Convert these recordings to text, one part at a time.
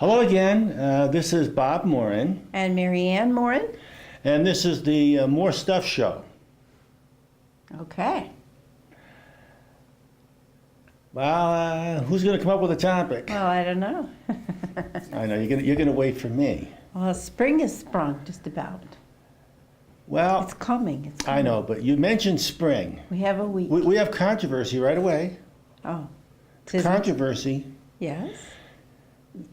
Hello again. This is Bob Morin. And Marianne Morin. And this is the More Stuff Show. Okay. Well, who's going to come up with a topic? Well, I don't know. I know, you're gonna wait for me. Well, spring is sprung just about. Well, It's coming. It's coming. I know, but you mentioned spring. We have a week. We have controversy right away. Oh. Tis- Controversy. Yes.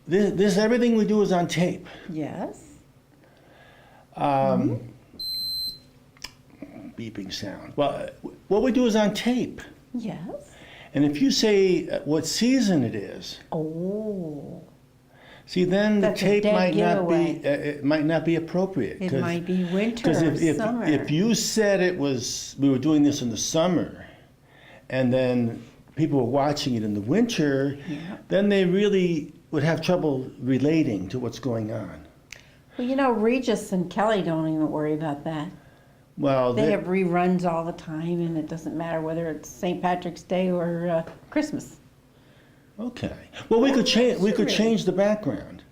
This everything we do is on tape. Yes. Beeping sound. Well, what we do is on tape. Yes. And if you say what season it is, Oh. see, then the That's a tape dead might not be giveaway. it might not be appropriate. It might be winter Because or summer. if you said we were doing this in the summer, and then people were watching it in the winter, Yeah. then they really would have trouble relating to what's going on. Well, you know, Regis and Kelly don't even worry about that. Well, They have reruns all the time, and it doesn't matter whether it's St. Patrick's Day or Christmas. okay. Well, we could change. We could Sure. change the background.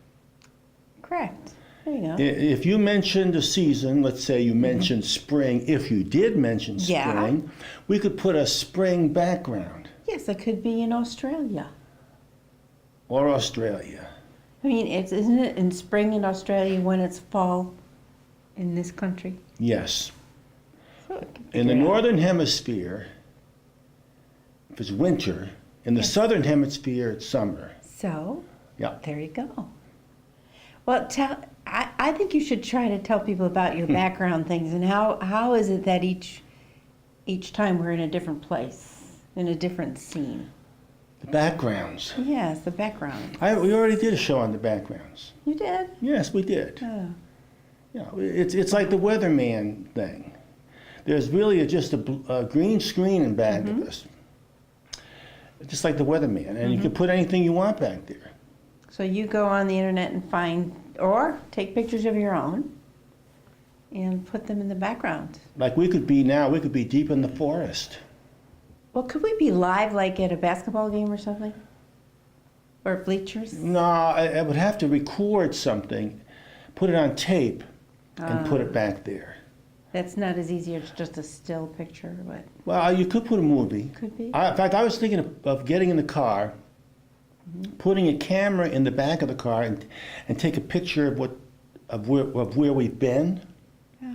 Correct. There you go. If you mentioned a season, let's say you mentioned spring. If you did mention Yeah. spring, we could put a spring background Yes, it could be in Australia. or Australia. I mean, isn't it in spring in Australia when it's fall in this country? Yes. So it could In the figure it out. northern hemisphere, if it's winter. In the Yes. southern hemisphere, it's summer. So, Yeah. there you go. Well, I think you should try to tell people about your background things and how is it that each time we're in a different place, in a different scene. The backgrounds. Yes, the background. We already did a show on the backgrounds. You did? Yes, we did. Oh. Yeah, it's like the weatherman thing. There's really just a green screen in back of us. Just like the weatherman. And you can put anything you want back there. So you go on the internet and find, or take pictures of your own and put them in the background. Like we could be deep in the forest. Well, could we be live like at a basketball game or something? Or bleachers? No, I would have to record something, put it on tape, and put it back there. That's not as easy as just a still picture, but Well, you could put a movie. could be. In fact, I was thinking of getting in the car, putting a camera in the back of the car, and take a picture of where we've been. Oh,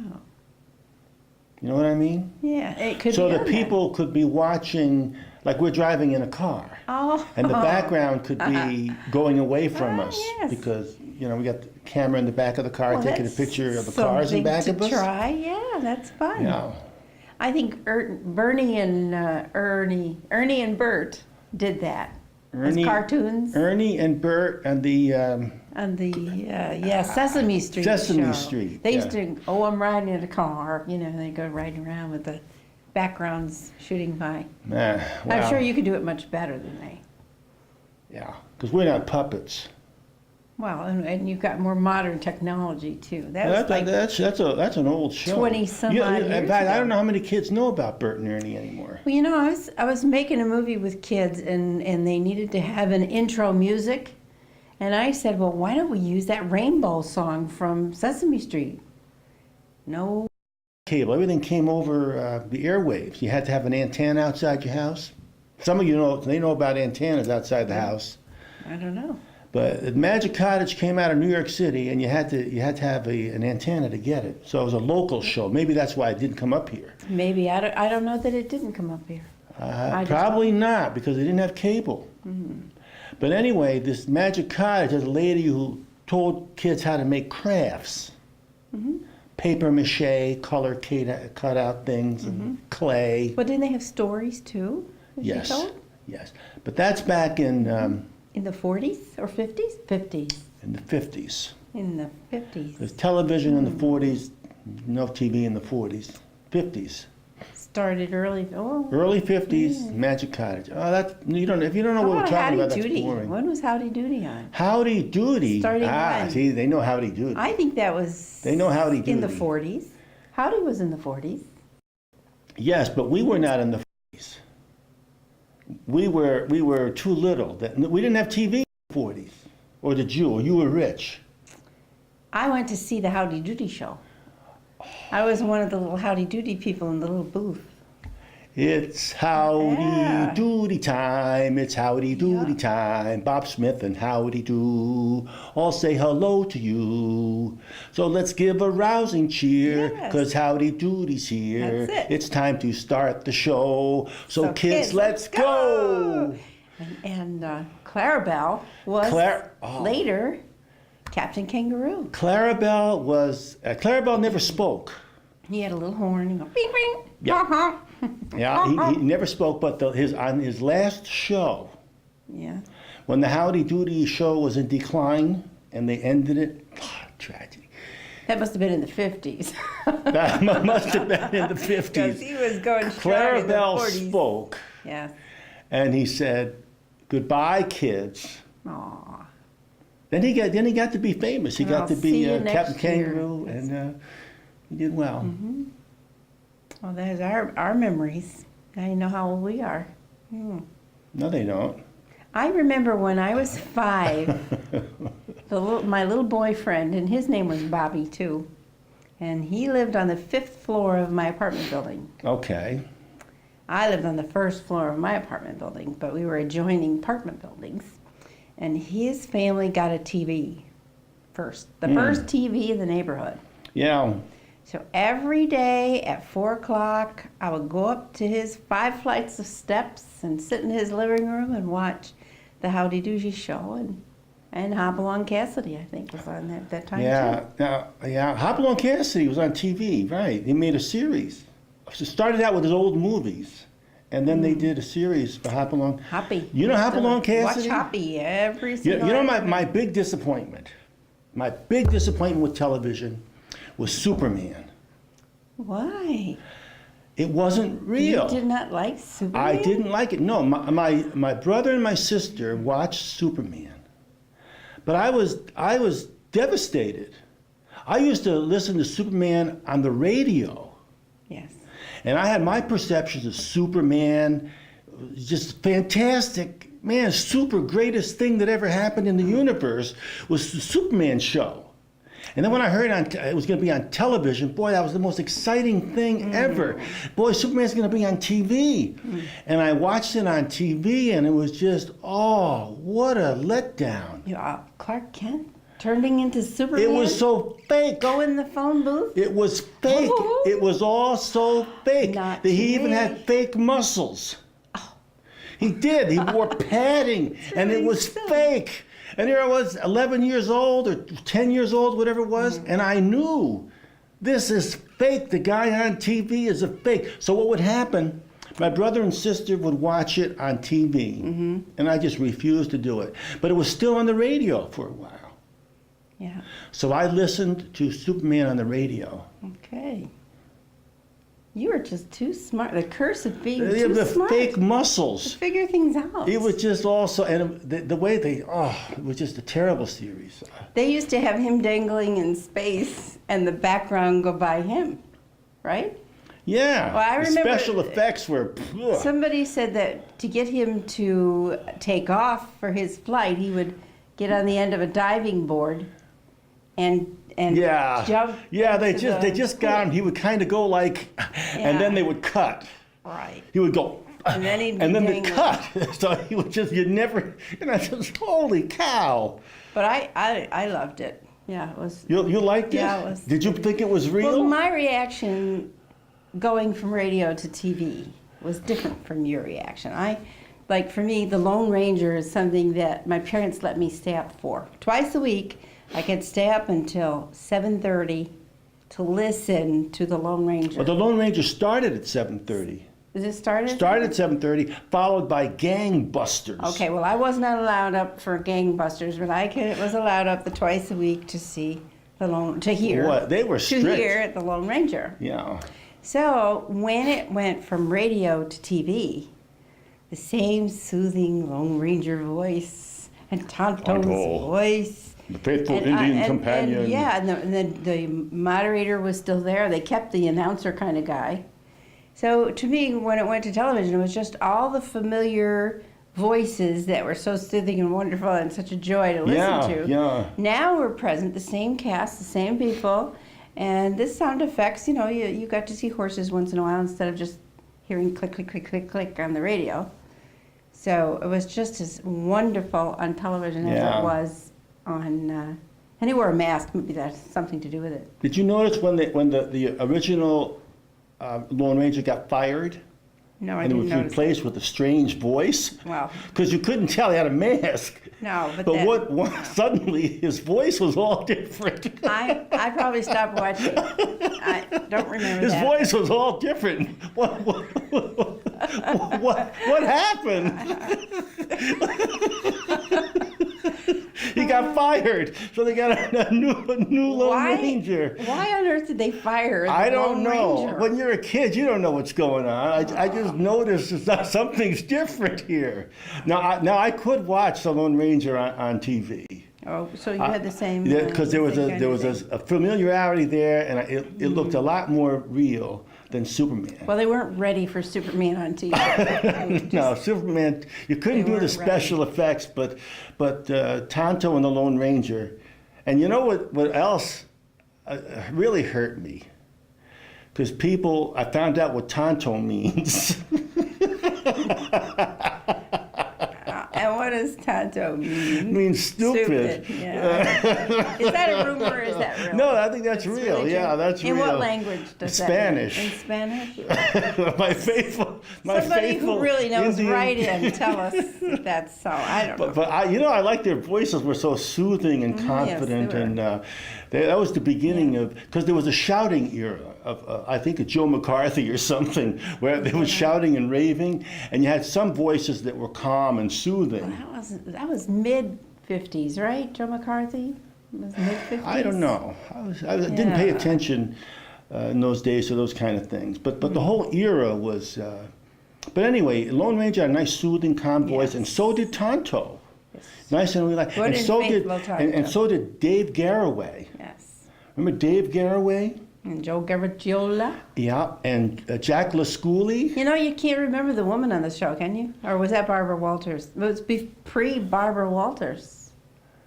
You know what I mean? yeah, it could So be. that on there. people could be watching, like we're driving in a car, Oh. and the background could be going away from us yes. because we got the camera in the back of the car Well, taking a that's picture of the cars in back something of to us. try. Yeah, that's fun. Yeah. I think Bernie and Ernie and Bert did that as cartoons Ernie and Bert and the. on the Sesame Street Sesame show. Street, They used yeah. to. Oh, I'm riding in a car. They go riding around with the backgrounds shooting by. Well, I'm sure you could do it much better than they. Yeah, because we're not puppets. Well, and you've got more modern technology too. That was like That's an old show. 20-some odd In years fact, I ago. don't know how many kids know about Bert and Ernie anymore. Well, I was making a movie with kids, and they needed to have an intro music, and I said, well, why don't we use that Rainbow song from Sesame Street? No. Cable, everything came over the airwaves. You had to have an antenna outside your house. Some of you they know about antennas outside the house. I don't know. But Magic Cottage came out of New York City, and you had to have an antenna to get it. So it was a local show. Maybe that's why it didn't come up here. Maybe I don't know that it didn't come up here. Probably not, because they didn't have cable. But anyway, this Magic Cottage has a lady who told kids how to make crafts. Paper mache, color cut out things, and clay. But didn't they have stories too? Was she Yes, told? yes. But that's back in In the 40s or 50s? 50s. the 50s. In the 50s. There's television in the 40s, no TV in the 40s, 50s. Started early. Oh. Early 50s, Magic Cottage. Oh, if you don't know How what we're about talking Howdy about, that's Doody? boring. When was Howdy Doody on? Howdy Doody. Starting when? See, they know Howdy Doody. I think that was They know Howdy in the Doody. 40s. Howdy was in the 40s. Yes, but we were not in the 40s. We were too little. We didn't have TV in the 40s. Or did you? Or you were rich? I went to see the Howdy Doody show. I was one of the little Howdy Doody people in the little booth. It's howdy Yeah. doody time. It's howdy doody time. Bob Smith and Howdy Doo all say hello to you. So let's give a rousing cheer, Yes. 'cause Howdy Doody's here. That's it. It's time to start the show. So, So kids, let's go. And Clarabelle was later Captain Kangaroo. Clarabelle never spoke. He had a little horn and go bing bing. Yeah. Uh-huh. Yeah, he never spoke, but on his last show, Yeah. when the Howdy Doody show was in decline and they ended it, tragedy. That must have been in the 50s. That must have been in the 50s. Because he was going strong in the Clarabelle 40s. spoke, Yeah. and he said, "Goodbye, kids." Aw. Then he got to be famous. He got I'll to be see you Captain next year. Kangaroo, and he did well. Mm-hmm. Well, there's our memories. Now you know how old we are. No, they don't. I remember when I was 5, my little boyfriend, and his name was Bobby too, and he lived on the 5th floor of my apartment building. Okay. I lived on the 1st floor of my apartment building, but we were adjoining apartment buildings. And his family got a TV first, the first TV in the neighborhood. Yeah. So every day at 4 o'clock, I would go up to his 5 flights of steps and sit in his living room and watch the Howdy Doody show, and Hopalong Cassidy, I think, was on that time too. Yeah. Hopalong Cassidy was on TV, right? He made a series. So started out with his old movies, and then they did a series for Hopalong. Hoppy. You know Hopalong Cassidy? Watch Hoppy every You single know night. my big disappointment with television was Superman. Why? It wasn't real. You did not like Superman? I didn't like it. No, my brother and my sister watched Superman, but I was devastated. I used to listen to Superman on the radio, Yes. and I had my perceptions of Superman, just fantastic, man, super greatest thing that ever happened in the universe was the Superman show. And then when I heard it was going to be on television, boy, that was the most exciting thing ever. Boy, Superman's going to be on TV. And I watched it on TV, and it was just, oh, what a letdown. Clark Kent turning into Superman? It was so fake. Go in the phone booth? It was fake. It was all so fake. Not That he even today. had fake muscles. He did. He wore padding, and it was silly. fake. And here I was, 11 years old or 10 years old, whatever it was, and I knew this is fake. The guy on TV is a fake. So what would happen? My brother and sister would watch it on TV, and I just refused to do it. But it was still on the radio for a while. Yeah. So I listened to Superman on the radio. Okay. You were just too smart. The curse of being The too smart. fake To muscles. figure things out. It was just also, and the way it was just a terrible series. They used to have him dangling in space and the background go by him, right? Yeah. Well, I the remember- special effects were. Ugh. Somebody said that to get him to take off for his flight, he would get on the end of a diving board and Yeah. jump. Yeah, they into just got him. He would kind of go like, and then they would cut. Right. He would go. And then he'd be and then they dangling. cut. So he would just, just, holy cow. But I loved it. Yeah, it was. You liked it? Yeah, it was- Did you think it was real? Well, my reaction going from radio to TV was different from your reaction. Like for me, the Lone Ranger is something that my parents let me stay up for. Twice a week, I could stay up until 7:30 to listen to the Lone Ranger. But the Lone Ranger started at 7:30. Is it started? Started at 7:30, followed by Gangbusters. Okay, well, I was not allowed up for Gangbusters, but was allowed up the twice a week to see to hear. What? They were strict. To hear the Lone Ranger. Yeah. So when it went from radio to TV, the same soothing Lone Ranger voice and Tonto's Tonto. voice. The faithful And, Indian companion. And, yeah, and the moderator was still there. They kept the announcer kind of guy. So to me, when it went to television, it was just all the familiar voices that were so soothing and wonderful and such a joy to listen to. Yeah. Now we're present, the same cast, the same people, and this sound effects, you know, you got to see horses once in a while instead of just hearing click, click, click, click, click on the radio. So it was just as wonderful on television as Yeah. it was on, and he wore a mask, maybe that's something to do with it. Did you notice when the original Lone Ranger got fired? No, I And it didn't was notice. replaced with a strange voice? Wow. Because you couldn't tell he had a mask. No, but But that- what suddenly his voice was all different. I probably stopped watching. I don't remember His that. voice was all different. What happened? He got fired, so they got a new Lone Ranger. Why on earth did they fire the I don't Lone know. Ranger? When you're a kid, you don't know what's going on. I just noticed that something's different here. Now I could watch the Lone Ranger on TV. Oh, so you had the same. Yeah, because there was same kind of thing. a familiarity there, and it looked a lot more real than Superman. Well, they weren't ready for Superman on TV. No, Superman, you couldn't They do the weren't special effects, but Tonto and the Lone Ranger. And you know what else really hurt me? Because I found out what Tonto means. And what does Tonto mean? It means stupid. Yeah. Is that a rumor or is that real? No, I think that's real. really Yeah, true? that's real. In what language does that Spanish. mean? In Spanish? my faithful Somebody who really knows Indian- right in, tell us if that's so. I don't know. But I like their voices were so soothing and confident, they were. and that was the beginning of, because there was a shouting era of I think of Joe McCarthy or something, where they were shouting and raving, and you had some voices that were calm and soothing. That was mid 50s, right? Joe McCarthy? It was mid 50s? I don't know. I didn't pay Yeah. attention in those days to those kind of things, but the whole era was. But anyway, Lone Ranger had a nice soothing, calm voice, Yes. and so did Tonto. Nice and relaxed. Good And and so did faithful Tonto. and so did Dave Garroway. Yes. Remember Dave Garroway? And Joe Garagiola. Yeah, and Jack LaScoolie. You know, you can't remember the woman on the show, can you? Or was that Barbara Walters? It was pre-Barbara Walters.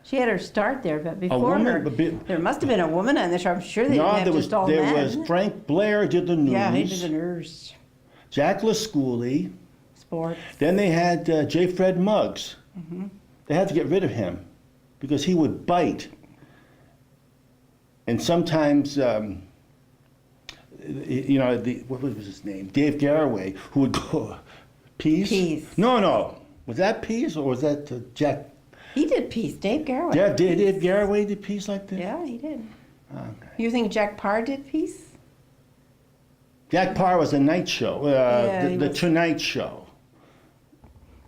She had her start there, but before woman? her, But there must have been a woman on the show. I'm sure they didn't No, have there was just all men. Frank Blair did the news. Yeah, he did the news. Jack LaScoolie. Sports. Then they had J. Fred Muggs. Mm-hmm. They had to get rid of him because he would bite. And sometimes, what was his name? Dave Garroway, who would go, Pease? Pease. No. Was that Pease or was that Jack? He did Peace. Dave Garroway. Yeah, Dave Garroway did Pease like that? Yeah, he did. Okay. You think Jack Parr did Peace? Jack Parr was a night show, Yeah, he the was. Tonight Show.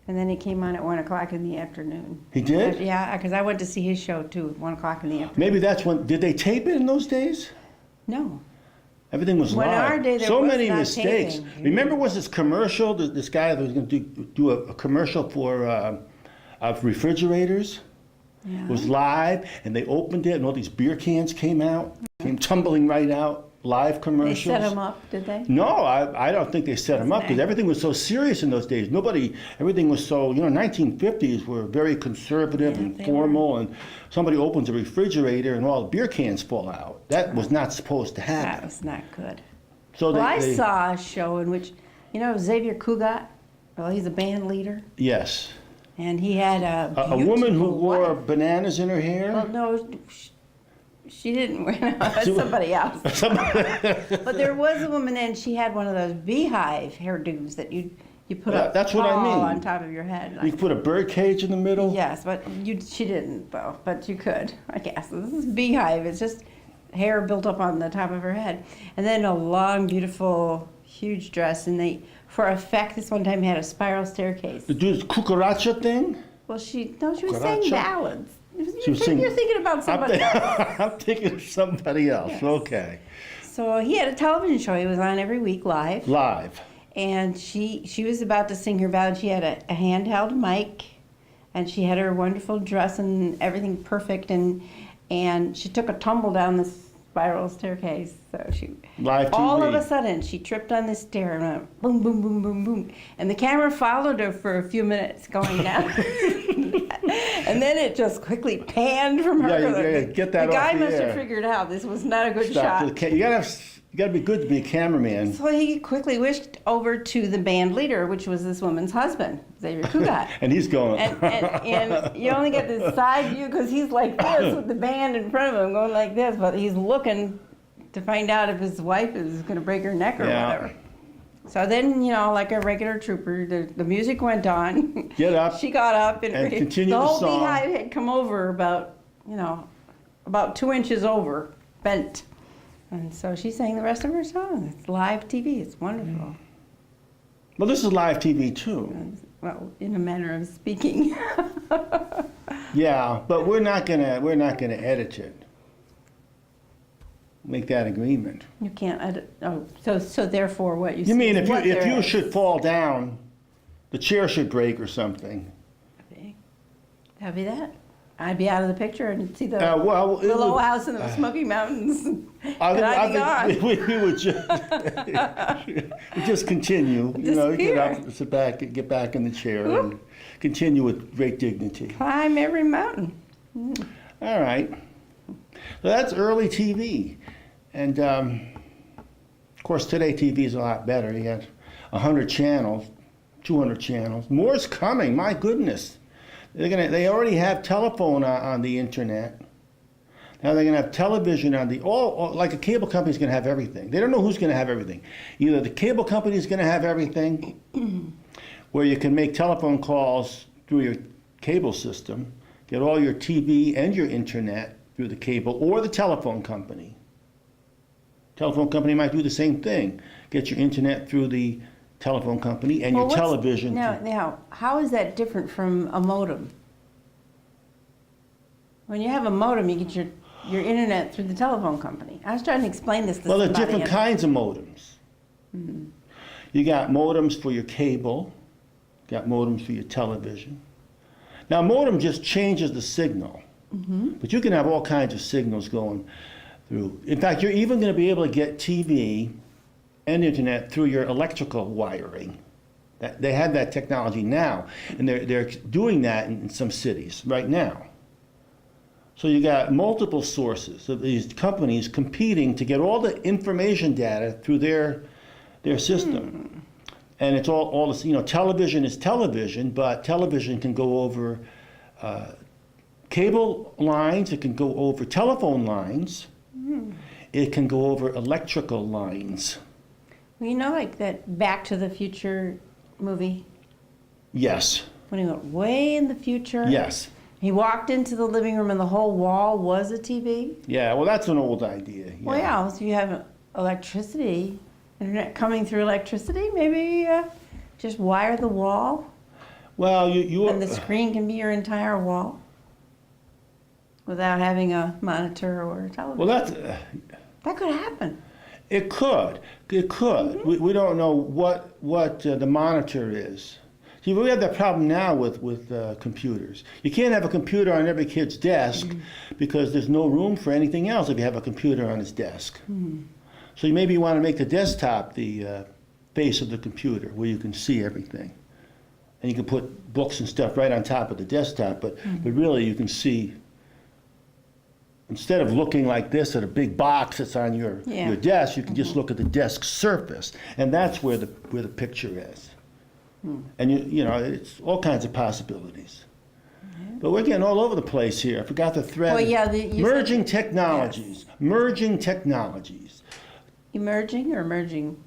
And then he came on at 1 o'clock in the afternoon. He did? Yeah, because I went to see his show too, at 1 o'clock in the afternoon. Maybe that's when, did they tape it in those days? No. Everything was When live. our day, there so was many not mistakes. taping. Remember, was this commercial? This guy that was going to do a commercial for of refrigerators. Yeah. It was live, and they opened it, and all these beer cans came tumbling right out. Live They commercials. set him up, did they? No, I don't think they set him up because Wasn't everything was so serious in those days. Everything was so, 1950s were very conservative Yeah, and they formal, and somebody opens a refrigerator and all the beer cans fall out. That was not supposed to That happen. was not good. So Well, I they- saw a show in which, Xavier Cugat, well, he's a band leader, Yes. and he had a A woman who beautiful wore wife. bananas in her hair. Well, no, she didn't wear that's somebody else. But there was a woman, and she had one of those beehive hairdos that you put up That's what I tall mean. on top of your head. You could put a bird cage in the middle. Yes, but she didn't though. But you could, I guess. This is beehive. It's just hair built up on the top of her head, and then a long, beautiful, huge dress. And for effect, this one time had a spiral staircase. To do this cucaracha thing. Well, she was saying Cucaracha? ballads. She was singing- You're thinking about somebody else. I'm thinking of somebody else. Yes. Okay. So he had a television show. He was on every week live. Live. And she was about to sing her ballad. She had a handheld mic, and she had her wonderful dress and everything perfect. And she took a tumble down the spiral staircase. So she, Live all of TV. a sudden, she tripped on this stair and went boom, boom, boom, boom, boom. And the camera followed her for a few minutes going down. And then it just quickly panned from her. Yeah, get that the guy off the must air. have figured out this was not a good Stop. shot. You gotta be good to be a cameraman. So he quickly wished over to the band leader, which was this woman's husband, Xavier Cugat. And he's going. And you only get this side view because he's like this with the band in front of him going like this, but he's looking to find out if his wife is going to break her neck or whatever. So then, like a regular trooper, the music went on. Get up. She got up and continue the the whole song. beehive had come over about 2 inches over, bent. And so she sang the rest of her song. It's live TV. It's wonderful. Well, this is live TV too. Well, in a manner of speaking. Yeah, but we're not gonna edit it. Make that agreement. You can't edit. Oh, so therefore, what you? You mean is what if there you is. should fall down, the chair should break or something. That'd be that. I'd be out of the picture and see the Well, it little would- house in the Smoky Mountains. I and I'd be think gone. we would just continue. Get Disappear. up, sit back, get back in the chair, and continue with great dignity. Climb every mountain. All right. So that's early TV. And, of course, today TV is a lot better. You got 100 channels, 200 channels. More's coming, my goodness. They already have telephone on the internet. Now they're going to have television on the, like a cable company's going to have everything. They don't know who's going to have everything. Either the cable company's going to have everything, where you can make telephone calls through your cable system, get all your TV and your internet through the cable, or the telephone company. Telephone company might do the same thing. Get your internet through the telephone company and your television. Now, how is that different from a modem? When you have a modem, you get your internet through the telephone company. I was trying to explain this to Well, somebody. there's different kinds of modems. You got modems for your cable, got modems for your television. Now, modem just changes the signal, but you can have all kinds of signals going through. In fact, you're even going to be able to get TV and internet through your electrical wiring. They have that technology now, and they're doing that in some cities right now. So you got multiple sources of these companies competing to get all the information data through their system. And it's all this, television is television, but television can go over cable lines, it can go over telephone lines, it can go over electrical lines. Well, like that Back to the Future movie? Yes, When he went way in the future? yes. He walked into the living room and the whole wall was a TV? Yeah, well, that's an old idea. Well, yeah, so you have electricity, internet coming through electricity, maybe just wire the wall, Well, you and the screen can be your entire wall without having a monitor or a television. well, that's That could happen. it could. We don't know what the monitor is. See, we have that problem now with computers. You can't have a computer on every kid's desk because there's no room for anything else if you have a computer on his desk. So you maybe want to make the desktop the face of the computer where you can see everything. And you can put books and stuff right on top of the desktop, but really you can see, instead of looking like this at a big box that's on your desk, you can just look at the desk surface, and that's where the picture is. And it's all kinds of possibilities. But we're getting all over the place here. I forgot the thread. Well, yeah, merging technologies. Merging technologies. Emerging or merging?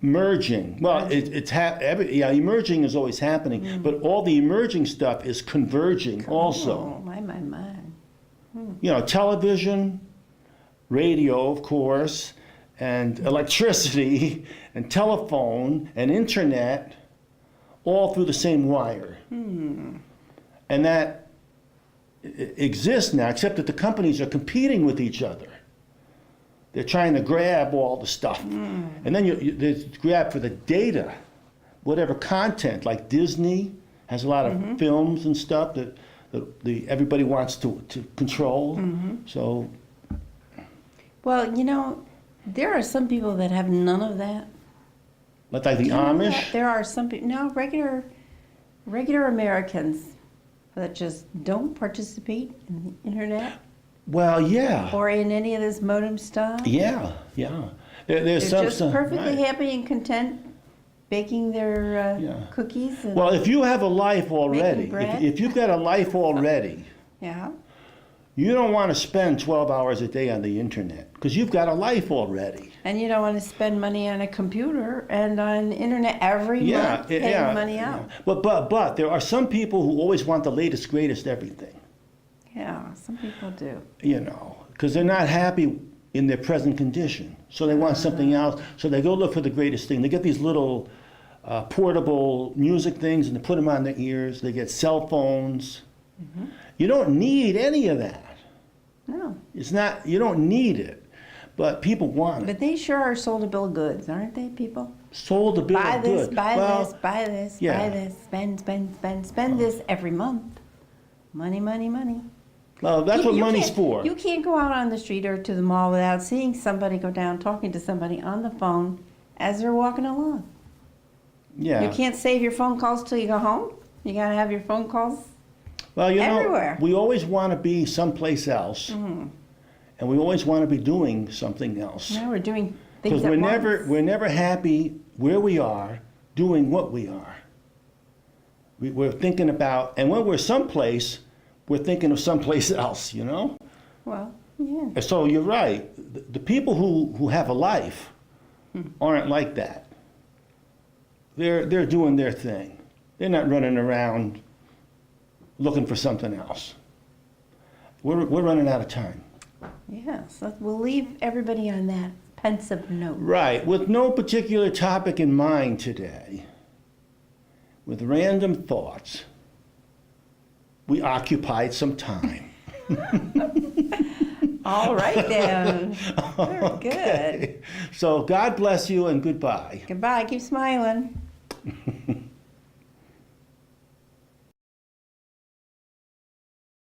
Merging. Well, emerging is always happening, but all the emerging stuff is converging also. Oh, my. Television, radio, of course, and electricity, and telephone, and internet, all through the same wire. And that exists now, except that the companies are competing with each other. They're trying to grab all the stuff. And then they grab for the data, whatever content, like Disney has a lot of films and stuff that everybody wants to control. So Well, you know, there are some people that have none of that. Like the Do you know Amish? that? There are some people, no, regular Americans that just don't participate in the internet Well, yeah. or in any of this modem stuff. Yeah, yeah. There's They're some just stuff, perfectly right. happy and content baking their Yeah. cookies. And, Well, if you have a life already, bread. if you've got a life already, yeah. you don't want to spend 12 hours a day on the internet because you've got a life already. And you don't want to spend money on a computer and on internet every month, paying money out. Yeah. But there are some people who always want the latest, greatest everything, Yeah, some people do. you know, because they're not happy in their present condition. So they want something else. So they go look for the greatest thing. They get these little portable music things and they put them on their ears. They get cell phones. Mm-hmm. You don't need any of that. No. It's not, you don't need it. But people want it. But they sure are sold a bill of goods, aren't they, people? Sold a bill Buy of this, good. buy Well, this, buy this, yeah. buy this, spend this every month. Money, money, money. Well, that's what You money's can't- for. You can't go out on the street or to the mall without seeing somebody go down talking to somebody on the phone as they're walking along. Yeah. You can't save your phone calls till you go home. You gotta have your phone calls. Well, you know, everywhere. we always want to be someplace else, Mm-hmm. and we always want to be doing something else. Now we're doing Because things at once. we're never happy where we are, doing what we are. We're thinking about, and when we're someplace, we're thinking of someplace else, you know? Well, yeah. And so you're right. The people who have a life aren't like that. They're doing their thing. They're not running around looking for something else. We're running out of time. Yes. We'll leave everybody on that pensive note. Right, with no particular topic in mind today, with random thoughts, we occupied some time. All right then. Very good. Okay. So God bless you and goodbye. Goodbye. Keep smiling.